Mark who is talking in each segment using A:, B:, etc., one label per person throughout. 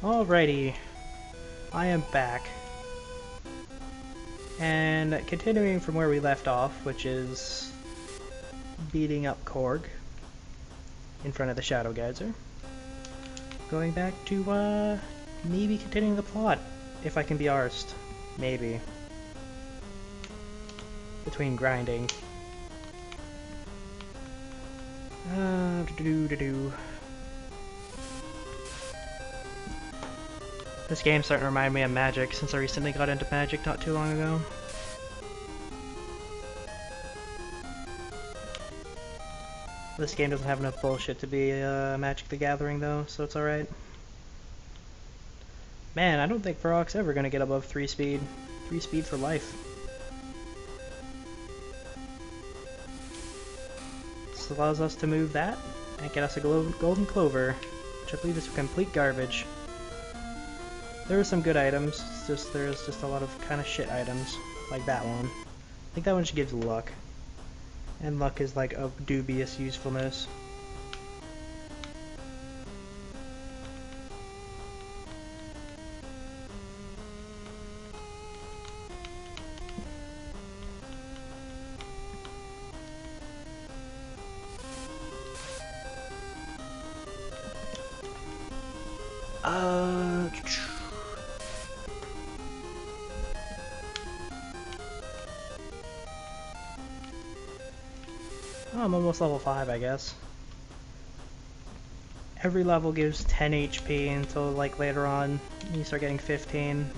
A: Alrighty, I am back. And continuing from where we left off, which is beating up Korg in front of the Shadow Geyser. Going back to, maybe continuing the plot, if I can be arsed. Maybe. Between grinding. This game's starting to remind me of Magic, since I recently got into Magic not too long ago. This game doesn't have enough bullshit to be Magic the Gathering though, so it's alright. Man, I don't think Varrock's ever gonna get above 3 speed. 3 speed for life. This allows us to move that and get us a golden clover, which I believe is complete garbage. There are some good items, it's just there's just a lot of kind of shit items, like that one. I think that one just gives luck. And luck is like of dubious usefulness. Oh, I'm almost level 5, I guess. Every level gives 10 HP until, like, later on you start getting 15.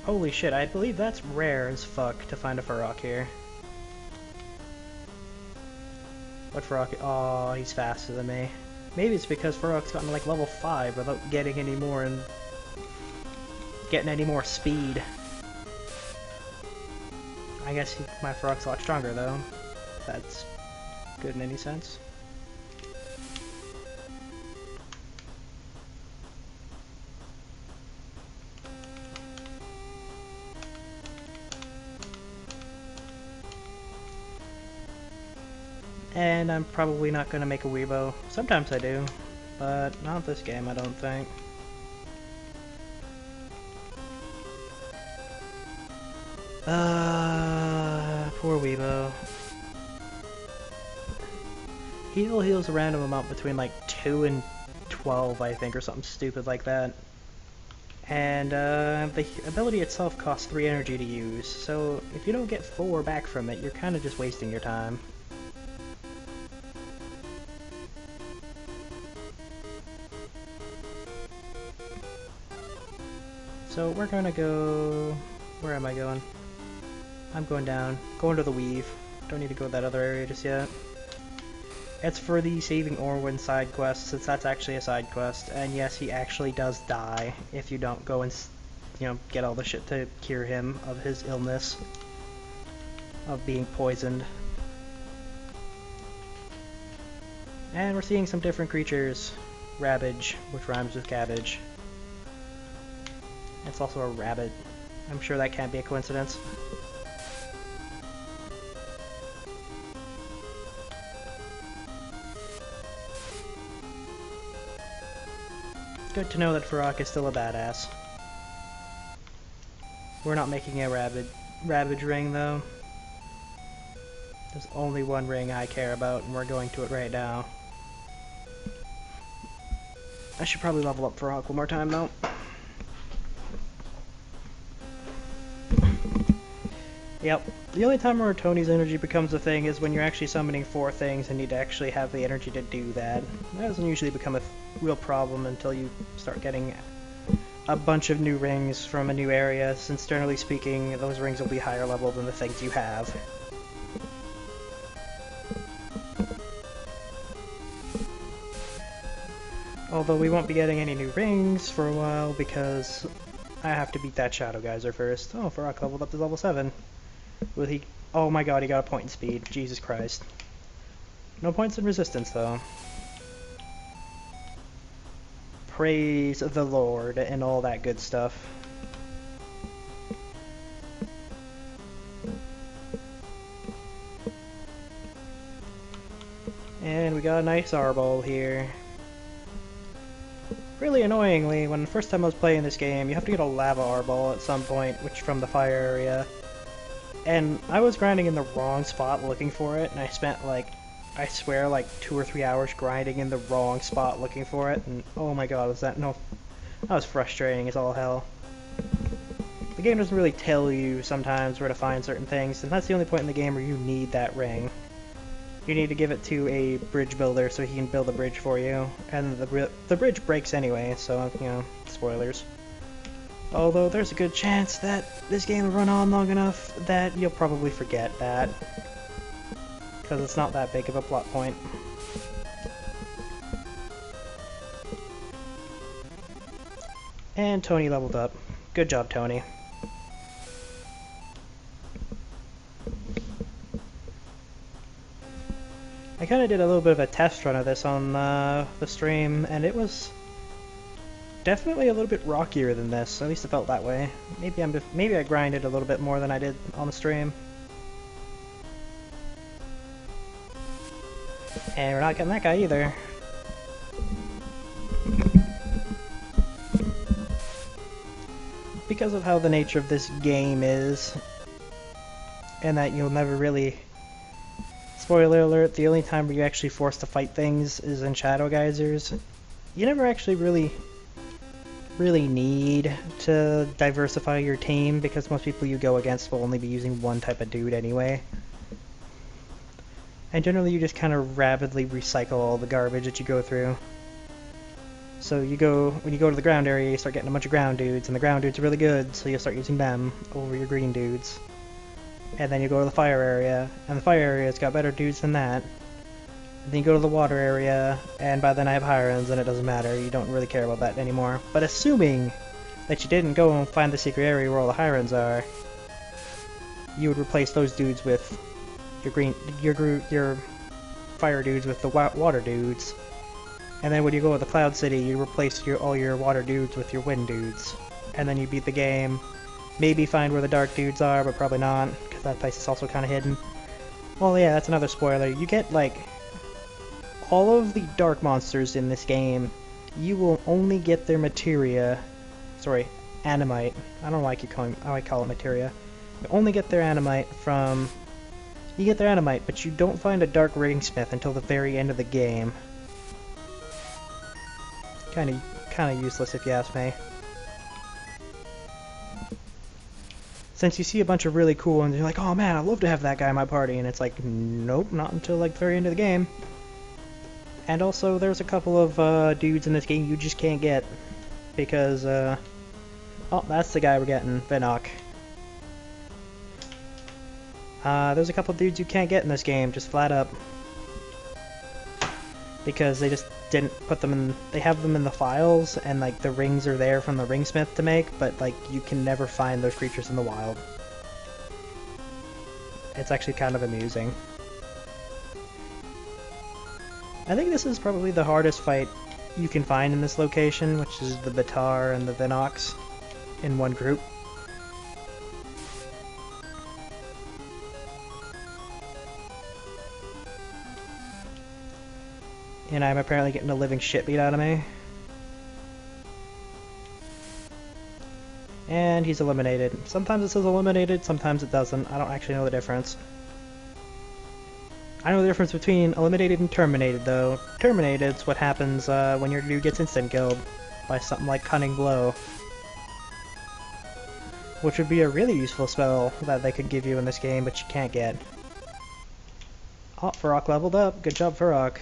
A: Holy shit, I believe that's rare as fuck to find a Varrock here. What Varrock? Oh, he's faster than me. Maybe it's because Varrock's gotten, like, level 5 without getting any more and getting any more speed. I guess my Varrock's a lot stronger, though. If that's good in any sense. And I'm probably not going to make a Weebo. Sometimes I do, but not this game, I don't think. Poor Weebo. Heal heals a random amount between like 2 and 12, I think, or something stupid like that. And the ability itself costs 3 energy to use, so if you don't get 4 back from it, you're kind of just wasting your time. So we're gonna go... Where am I going? I'm going down. Going to the Weave. Don't need to go to that other area just yet. It's for the Saving Orwin side quest, since that's actually a side quest. And yes, he actually does die if you don't go and, you know, get all the shit to cure him of his illness. Of being poisoned. And we're seeing some different creatures. Rabbage, which rhymes with cabbage. It's also a rabbit. I'm sure that can't be a coincidence. Good to know that Varrock is still a badass. We're not making a Ravage ring though. There's only one ring I care about, and we're going to it right now. I should probably level up Varrock one more time though. Yep. The only time where Tony's energy becomes a thing is when you're actually summoning 4 things and need to actually have the energy to do that. That doesn't usually become a real problem until you start getting a bunch of new rings from a new area, since generally speaking, those rings will be higher level than the things you have. Although we won't be getting any new rings for a while because I have to beat that Shadow Geyser first. Oh, Varrock leveled up to level 7. Will he... Oh my god, he got a point in speed. Jesus Christ. No points in resistance, though. Praise the Lord and all that good stuff. And we got a nice Arbol here. Really annoyingly, when the first time I was playing this game, you have to get a lava arbol at some point, which from the fire area. And I was grinding in the wrong spot looking for it, and I spent like, I swear, like 2 or 3 hours grinding in the wrong spot looking for it, and oh my god, that was frustrating as all hell. The game doesn't really tell you sometimes where to find certain things, and that's the only point in the game where you need that ring. You need to give it to a bridge builder so he can build a bridge for you, and the bridge breaks anyway, so, you know, spoilers. Although there's a good chance that this game will run on long enough that you'll probably forget that, because it's not that big of a plot point. And Tony leveled up. Good job, Tony. I kind of did a little bit of a test run of this on the stream, and it was definitely a little bit rockier than this. At least it felt that way. Maybe I grinded a little bit more than I did on the stream. And we're not getting that guy either. Because of how the nature of this game is, and that you'll never really... Spoiler alert, the only time where you're actually forced to fight things is in Shadow Geysers. You never actually really need to diversify your team, because most people you go against will only be using one type of dude anyway. And generally you just kind of rapidly recycle all the garbage that you go through. So when you go to the ground area, you start getting a bunch of ground dudes, and the ground dudes are really good, so you'll start using them over your green dudes. And then you go to the fire area, and the fire area's got better dudes than that. And then you go to the water area, and by then I have Hirons, and it doesn't matter, you don't really care about that anymore. But assuming that you didn't go and find the secret area where all the Hirons are, you would replace those dudes with your fire dudes with the water dudes. And then when you go to the Cloud City, you replace all your water dudes with your wind dudes. And then you beat the game. Maybe find where the dark dudes are, but probably not, because that place is also kind of hidden. Well, yeah, that's another spoiler. You get, like, all of the dark monsters in this game, you will only get their materia... Sorry, animite. I don't know why I call it materia. You only get their animite from... You get their animite, but you don't find a dark ringsmith until the very end of the game. Kinda useless if you ask me. Since you see a bunch of really cool ones, you're like, oh man, I'd love to have that guy in my party, and it's like, nope, not until like the very end of the game. And also, there's a couple of dudes in this game you just can't get, because, oh, that's the guy we're getting, Vinok. There's a couple of dudes you can't get in this game, just flat up. Because they just didn't put them in, they have them in the files, and like the rings are there from the ringsmith to make, but like you can never find those creatures in the wild. It's actually kind of amusing. I think this is probably the hardest fight you can find in this location, which is the Batar and the Vinox in one group. And I'm apparently getting a living shit beat out of me. And he's eliminated. Sometimes it says eliminated, sometimes it doesn't. I don't actually know the difference. I know the difference between eliminated and terminated, though. Terminated is what happens when your dude gets instant killed by something like Cunning Blow. Which would be a really useful spell that they could give you in this game, but you can't get. Oh, Farok leveled up. Good job, Farok.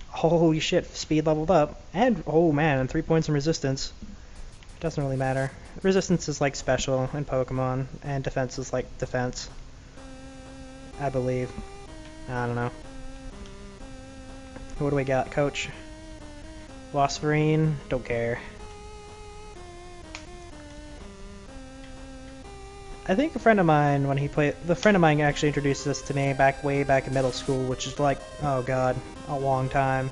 A: Holy shit, speed leveled up. And, oh man, and 3 points in resistance. It doesn't really matter. Resistance is like special in Pokemon, and defense is like defense. I believe. I don't know. What do we got, Coach? Wasfarine? Don't care. I think a friend of mine, when he played... The friend of mine actually introduced this to me way back in middle school, which is like, oh god, a long time.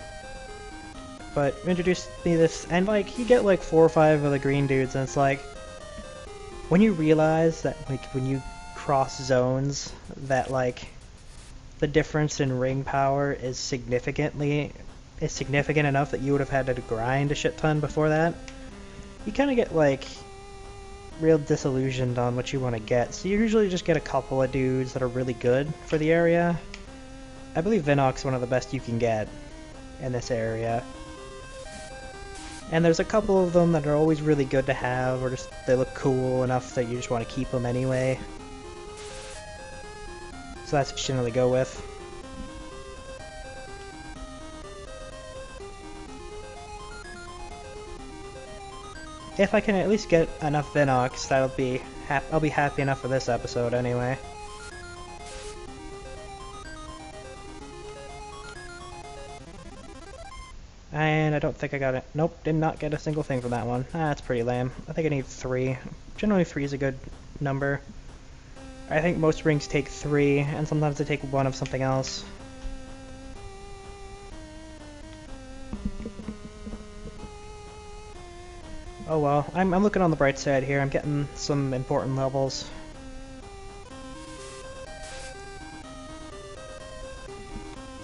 A: But introduced me this, and like, you get like 4 or 5 of the green dudes, and it's like... When you realize that, like, when you cross zones, that like... The difference in ring power is significantly is significant enough that you would have had to grind a shit ton before that, you kind of get like real disillusioned on what you want to get. So you usually just get a couple of dudes that are really good for the area. I believe Vinok's one of the best you can get in this area. And there's a couple of them that are always really good to have, or just they look cool enough that you just want to keep them anyway. So that's what you generally go with. If I can at least get enough Vinox, I'll be happy enough for this episode anyway. And I don't think I got it. Nope, did not get a single thing from that one. That's pretty lame. I think I need 3. Generally 3 is a good number. I think most rings take 3, and sometimes they take 1 of something else. Oh well, I'm looking on the bright side here. I'm getting some important levels.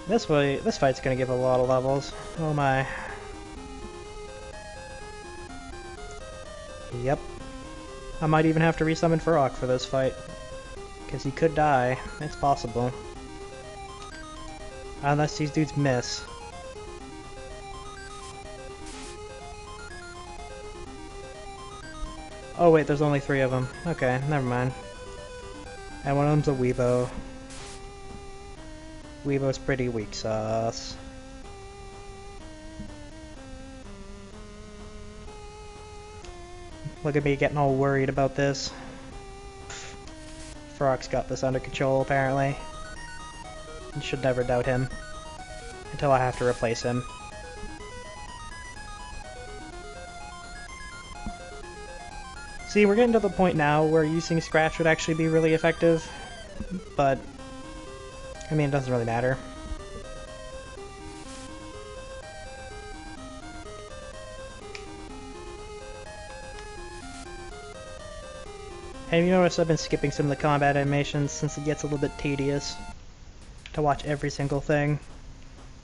A: This fight's gonna give a lot of levels. Oh my. Yep. I might even have to resummon Farok for this fight. Because he could die. It's possible. Unless these dudes miss. Oh wait, there's only 3 of them. Okay, never mind. And one of them's a Weebo. Weebo's pretty weak sauce. Look at me getting all worried about this. Farok's got this under control, apparently. You should never doubt him. Until I have to replace him. See, we're getting to the point now where using Scratch would actually be really effective, but, I mean, it doesn't really matter. Have you noticed I've been skipping some of the combat animations since it gets a little bit tedious to watch every single thing?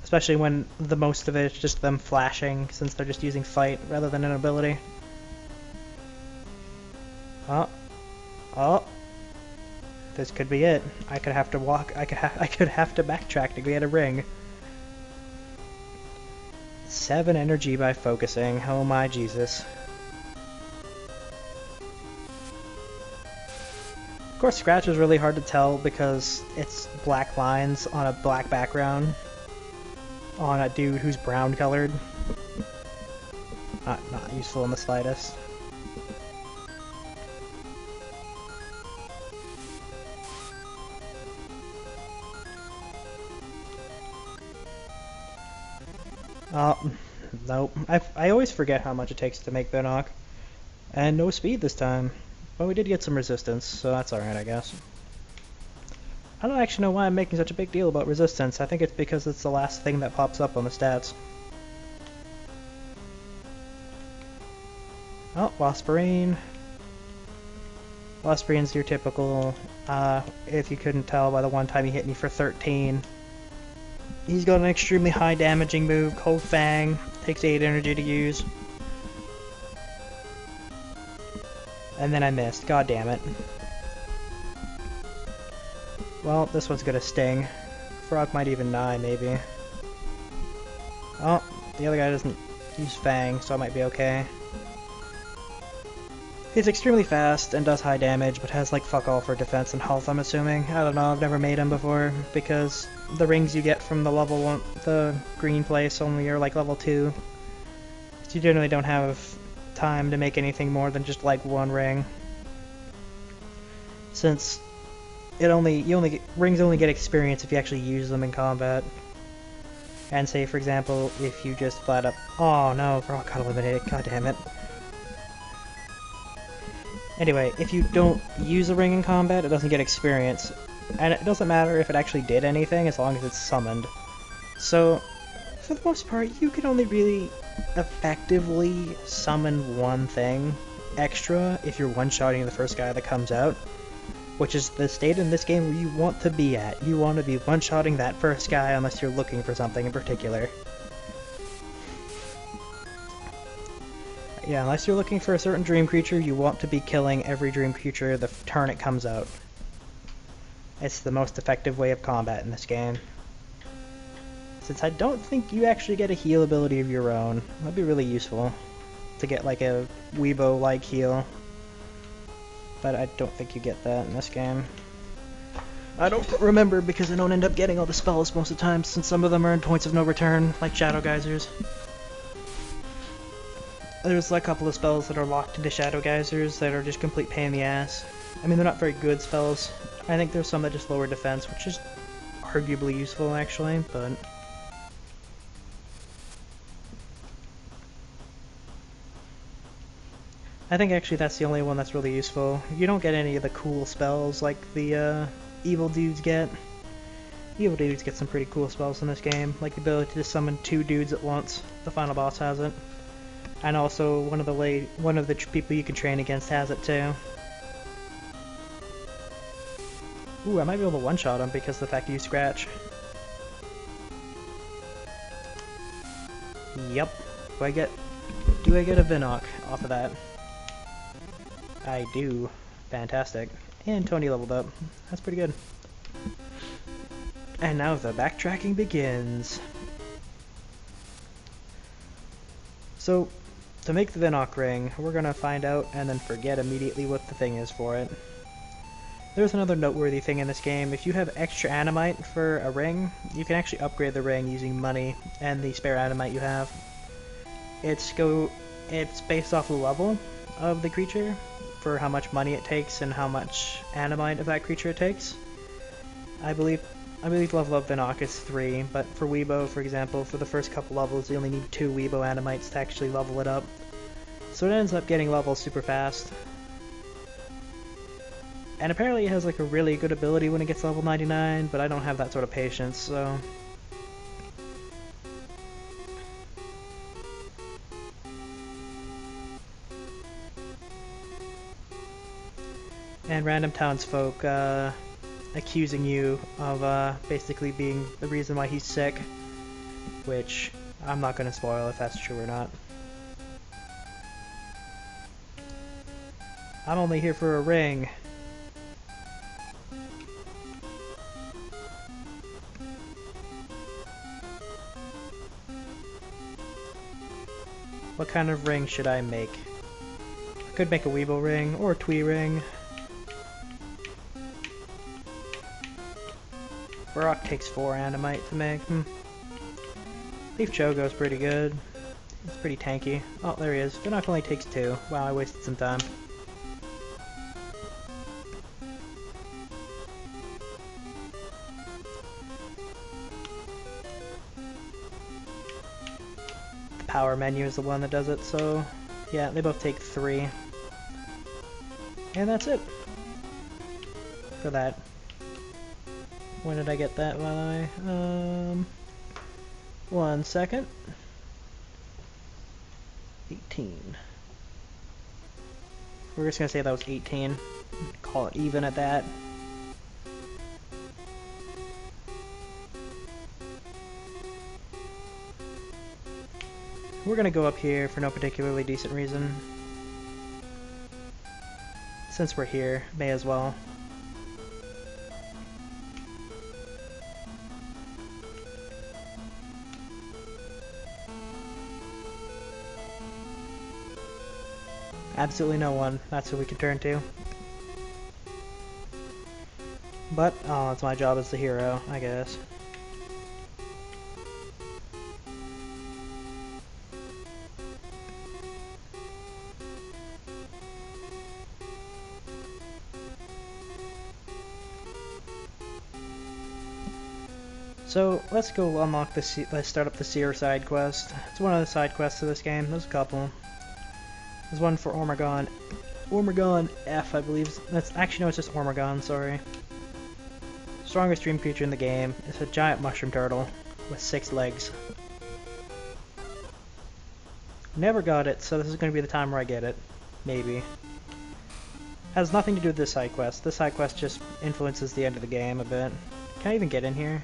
A: Especially when the most of it is just them flashing, since they're just using fight rather than an ability. Oh. This could be it. I could have to backtrack to get a ring. 7 energy by focusing. Oh my Jesus. Of course, Scratch is really hard to tell because it's black lines on a black background on a dude who's brown colored. Not useful in the slightest. Nope. I always forget how much it takes to make Binok. And no speed this time. But we did get some resistance, so that's alright, I guess. I don't actually know why I'm making such a big deal about resistance. I think it's because it's the last thing that pops up on the stats. Oh, Wasparine. Wasparine's your typical, if you couldn't tell by the one time he hit me for 13. He's got an extremely high damaging move called Fang. Takes 8 energy to use. And then I missed. God damn it. Well, this one's gonna sting. Frog might even die, maybe. Oh, the other guy doesn't use Fang, so I might be okay. He's extremely fast and does high damage, but has like fuck all for defense and health, I'm assuming. I don't know, I've never made him before, because the rings you get from the level 1, the green place only are like level 2. So you generally don't have time to make anything more than just like 1 ring. Since rings only get experience if you actually use them in combat. And say, for example, if you just flat up... Oh no, Frog got eliminated, god damn it. Anyway, if you don't use a ring in combat, it doesn't get experience. And it doesn't matter if it actually did anything, as long as it's summoned. So, for the most part, you can only really effectively summon 1 thing extra if you're one-shotting the first guy that comes out. Which is the state in this game where you want to be at. You want to be one-shotting that first guy unless you're looking for something in particular. Yeah, unless you're looking for a certain dream creature, you want to be killing every dream creature the turn it comes out. It's the most effective way of combat in this game. Since I don't think you actually get a heal ability of your own, that'd be really useful to get like a Weebo-like heal. But I don't think you get that in this game. I don't remember because I don't end up getting all the spells most of the time, since some of them are in points of no return, like Shadow Geysers. There's like a couple of spells that are locked into Shadow Geysers that are just complete pain in the ass. I mean, they're not very good spells. I think there's some that just lower defense, which is arguably useful actually, but... I think actually that's the only one that's really useful. You don't get any of the cool spells like the evil dudes get. Evil dudes get some pretty cool spells in this game, like the ability to summon 2 dudes at once. The final boss has it. And also one of the people you can train against has it too. Ooh, I might be able to one-shot him because of the fact you scratch. Yep. Do I get a Vinok off of that? I do. Fantastic. And Tony leveled up. That's pretty good. And now the backtracking begins. So, to make the Vinok ring, we're gonna find out and then forget immediately what the thing is for it. There's another noteworthy thing in this game. If you have extra animite for a ring, you can actually upgrade the ring using money and the spare animite you have. It's based off the level of the creature, for how much money it takes and how much animite of that creature it takes. I believe level up Vinok is 3, but for Weebo, for example, for the first couple levels you only need 2 Weebo animites to actually level it up. So it ends up getting levels super fast. And apparently it has like a really good ability when it gets level 99, but I don't have that sort of patience, so... And random townsfolk accusing you of basically being the reason why he's sick, which I'm not going to spoil if that's true or not. I'm only here for a ring. What kind of ring should I make? I could make a Weebo ring or a Twee ring. Barok takes 4 animite to make. Leaf Chogo's pretty good. It's pretty tanky. Oh, there he is. Vinok only takes 2. Wow, I wasted some time. The power menu is the one that does it, so yeah, they both take 3. And that's it for that. When did I get that, by the way? 1 second. 18. We're just gonna say that was 18. Call it even at that. We're gonna go up here for no particularly decent reason. Since we're here, may as well. Absolutely no one. That's who we can turn to. But, oh, it's my job as the hero, I guess. So, let's go unlock the let's start up the Seer side quest. It's one of the side quests of this game. There's a couple. There's one for Ormagon. Ormagon F, I believe. That's actually no, it's just Ormagon. Sorry. Strongest dream creature in the game. It's a giant mushroom turtle with 6 legs. Never got it, so this is going to be the time where I get it. Maybe. Has nothing to do with this side quest. This side quest just influences the end of the game a bit. Can I even get in here?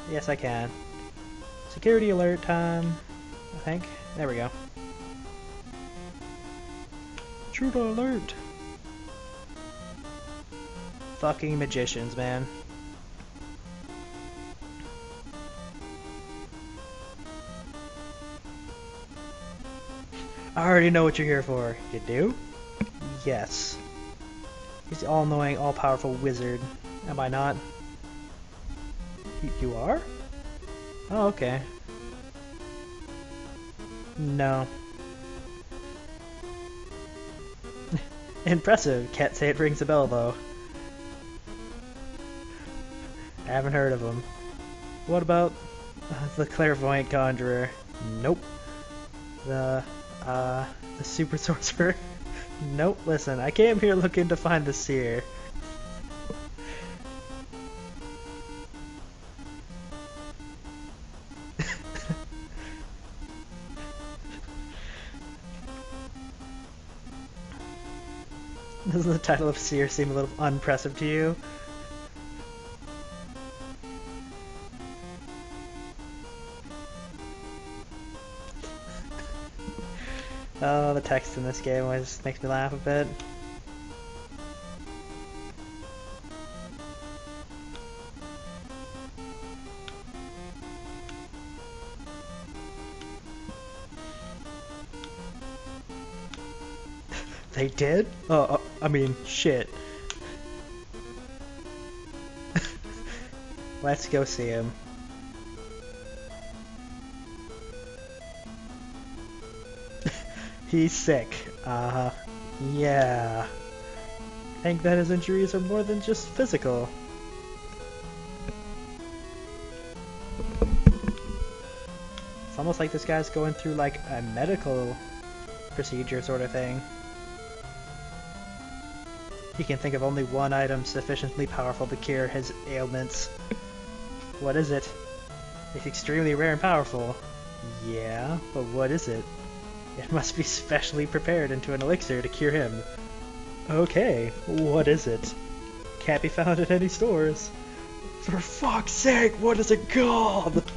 A: Yes, I can. Security alert time. think. There we go. Intruder alert! Fucking magicians, man. I already know what you're here for. You do? Yes. He's the all-knowing, all-powerful wizard. Am I not? You are? Oh, okay. No. Impressive. Can't say it rings a bell, though. I haven't heard of him. What about the clairvoyant conjurer? Nope. The super sorcerer? Nope. Listen, I came here looking to find the Seer. Doesn't the title of Seer seem a little unimpressive to you? Oh, the text in this game always makes me laugh a bit. They did? Oh, I mean, shit. Let's go see him. He's sick. Yeah. I think that his injuries are more than just physical. It's almost like this guy's going through like a medical procedure sort of thing. He can think of only one item sufficiently powerful to cure his ailments. What is it? It's extremely rare and powerful. Yeah, but what is it? It must be specially prepared into an elixir to cure him. Okay, what is it? Can't be found at any stores. For fuck's sake, what is it called?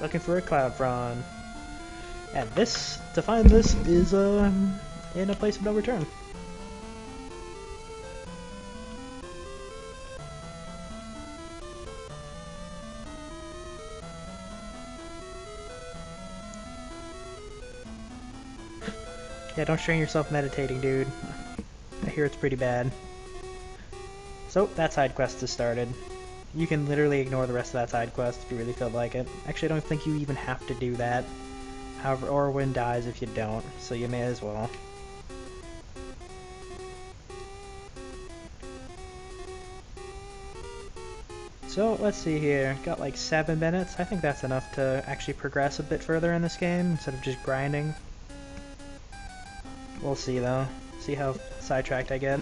A: Looking for a cloud prawn. And this, to find this, is in a place of no return. Yeah, don't strain yourself meditating, dude. I hear it's pretty bad. So, that side quest is started. You can literally ignore the rest of that side quest if you really feel like it. Actually, I don't think you even have to do that. However, Orwin dies if you don't, so you may as well. So, let's see here. Got like 7 minutes. I think that's enough to actually progress a bit further in this game instead of just grinding. We'll see though. See how sidetracked I get.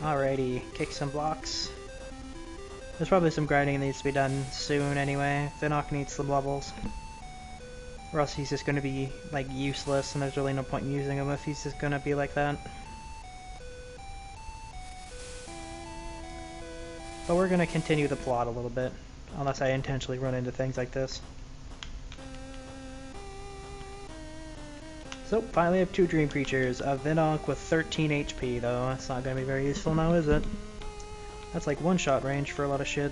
A: Alrighty, kick some blocks. There's probably some grinding that needs to be done soon anyway. Vinok needs some levels. Or else he's just gonna be like useless and there's really no point in using him if he's just gonna be like that. But we're gonna continue the plot a little bit, unless I intentionally run into things like this. So, finally have 2 dream creatures. A Vinok with 13 HP though, that's not gonna be very useful now, is it? That's like one-shot range for a lot of shit.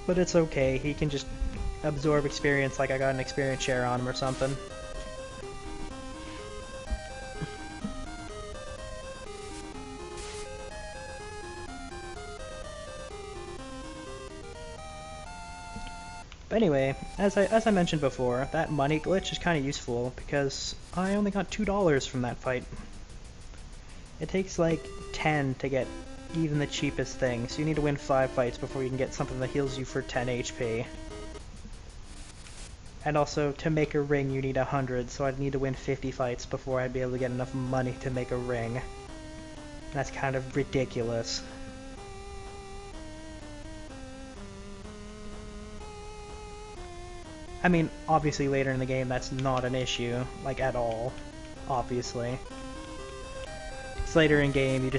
A: But it's okay, he can just absorb experience like I got an experience share on him or something. But anyway, as I mentioned before, that money glitch is kind of useful because I only got $2 from that fight. It takes like 10 to get even the cheapest thing, so you need to win 5 fights before you can get something that heals you for 10 HP. And also, to make a ring you need 100, so I'd need to win 50 fights before I'd be able to get enough money to make a ring. And that's kind of ridiculous. I mean, obviously later in the game that's not an issue, like at all, obviously. It's later in game you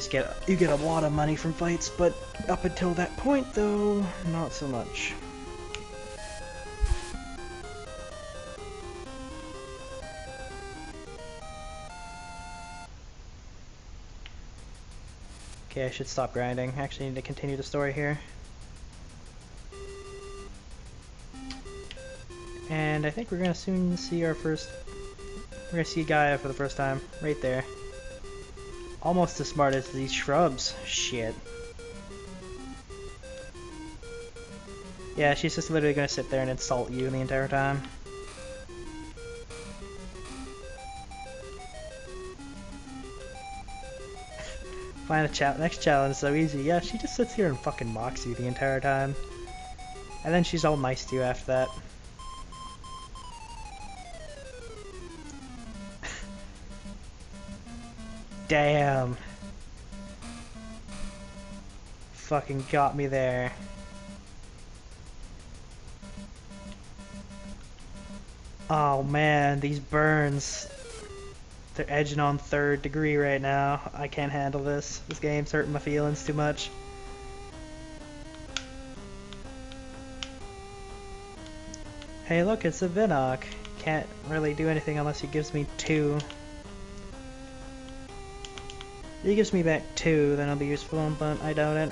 A: get a lot of money from fights, but up until that point though, not so much. Okay, I should stop grinding. I actually need to continue the story here. And I think we're gonna soon see we're gonna see Gaia for the first time, right there. Almost as smart as these shrubs. Shit. Yeah, she's just literally gonna sit there and insult you the entire time. Find a next challenge so easy. Yeah, she just sits here and fucking mocks you the entire time. And then she's all nice to you after that. Damn. Fucking got me there. Oh man, these burns. They're edging on 3rd degree right now. I can't handle this. This game's hurting my feelings too much. Hey look, it's a Vinok. Can't really do anything unless he gives me 2. If he gives me back 2, then it'll be useful, but I doubt it.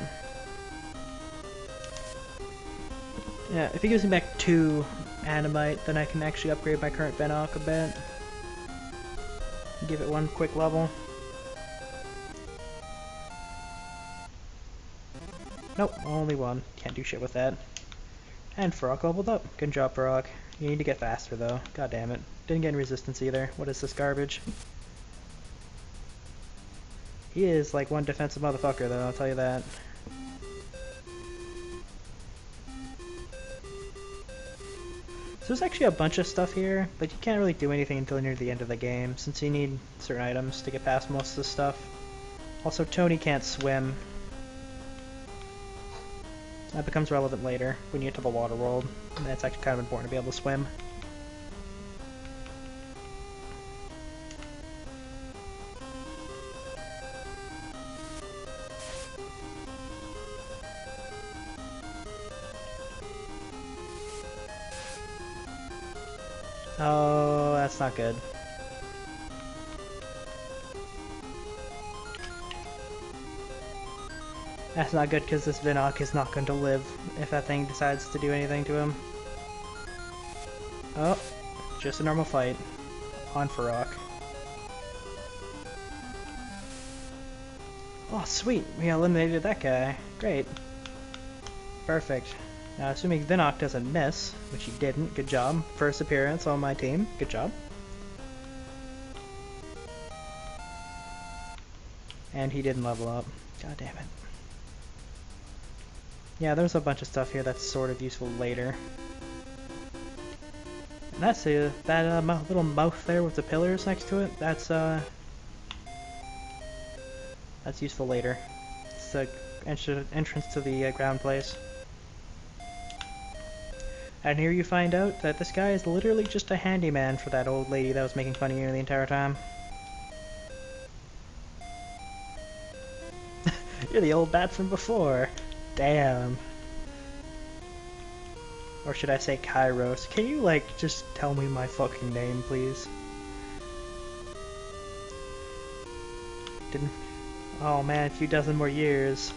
A: Yeah, if he gives me back 2 Animite, then I can actually upgrade my current Vinok a bit. Give it 1 quick level. Nope, only 1. Can't do shit with that. And Farok leveled up. Good job, Farok. You need to get faster, though. God damn it. Didn't get any resistance either. What is this garbage? He is like one defensive motherfucker, though, I'll tell you that. So there's actually a bunch of stuff here, but you can't really do anything until near the end of the game, since you need certain items to get past most of the stuff. Also, Tony can't swim. That becomes relevant later, when you get to the water world, and it's actually kind of important to be able to swim. Oh, that's not good. That's not good because this Vinok is not going to live if that thing decides to do anything to him. Oh, just a normal fight on Farok. Oh, sweet. We eliminated that guy. Great. Perfect. Now, assuming Vinok doesn't miss, which he didn't, good job. First appearance on my team, good job. And he didn't level up. God damn it. Yeah, there's a bunch of stuff here that's sort of useful later. And that's that little mouth there with the pillars next to it. That's useful later. It's the entrance to the ground place. And here you find out that this guy is literally just a handyman for that old lady that was making fun of you the entire time. You're the old bat from before. Damn. Or should I say Kairos? Can you, like, just tell me my fucking name, please? Didn't... Oh man, a few dozen more years.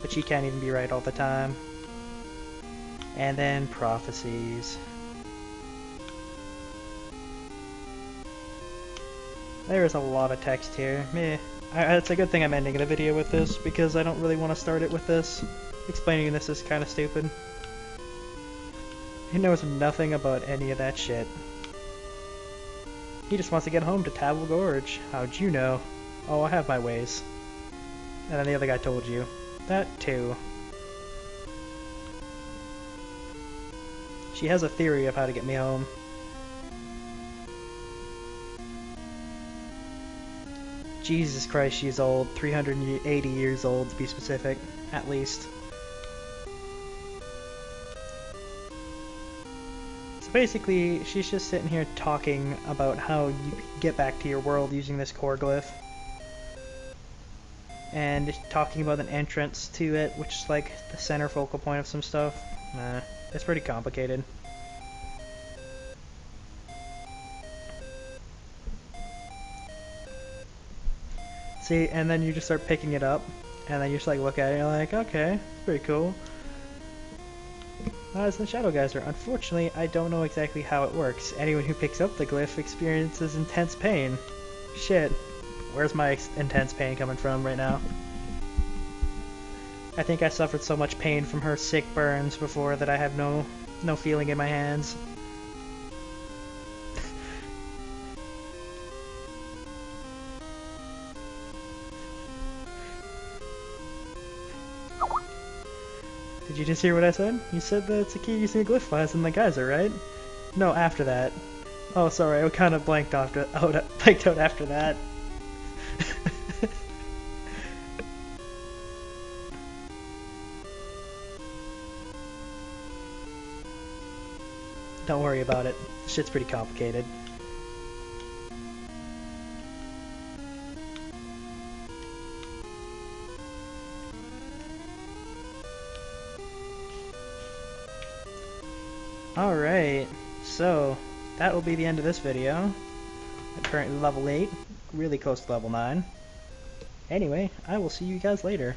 A: But she can't even be right all the time. And then prophecies. There's a lot of text here. Meh. It's a good thing I'm ending the video with this, because I don't really want to start it with this. Explaining this is kind of stupid. He knows nothing about any of that shit. He just wants to get home to Tabble Gorge. How'd you know? Oh, I have my ways. And then the other guy told you. That too. She has a theory of how to get me home. Jesus Christ, she's old. 380 years old to be specific, at least. So basically, she's just sitting here talking about how you get back to your world using this core glyph. And talking about an entrance to it, which is like the center focal point of some stuff. Nah, it's pretty complicated. See, and then you just start picking it up, and then you just like look at it and you're like, okay, pretty cool. It's the Shadow Geyser. Unfortunately, I don't know exactly how it works. Anyone who picks up the glyph experiences intense pain. Shit. Where's my intense pain coming from right now? I think I suffered so much pain from her sick burns before that I have no feeling in my hands. Did you just hear what I said? You said that it's a key using a glyph class in the geyser, right? No, after that. Oh, sorry, I kind of blanked out after that. Don't worry about it. This shit's pretty complicated. Alright, so that will be the end of this video. I'm currently level 8, really close to level 9. Anyway, I will see you guys later.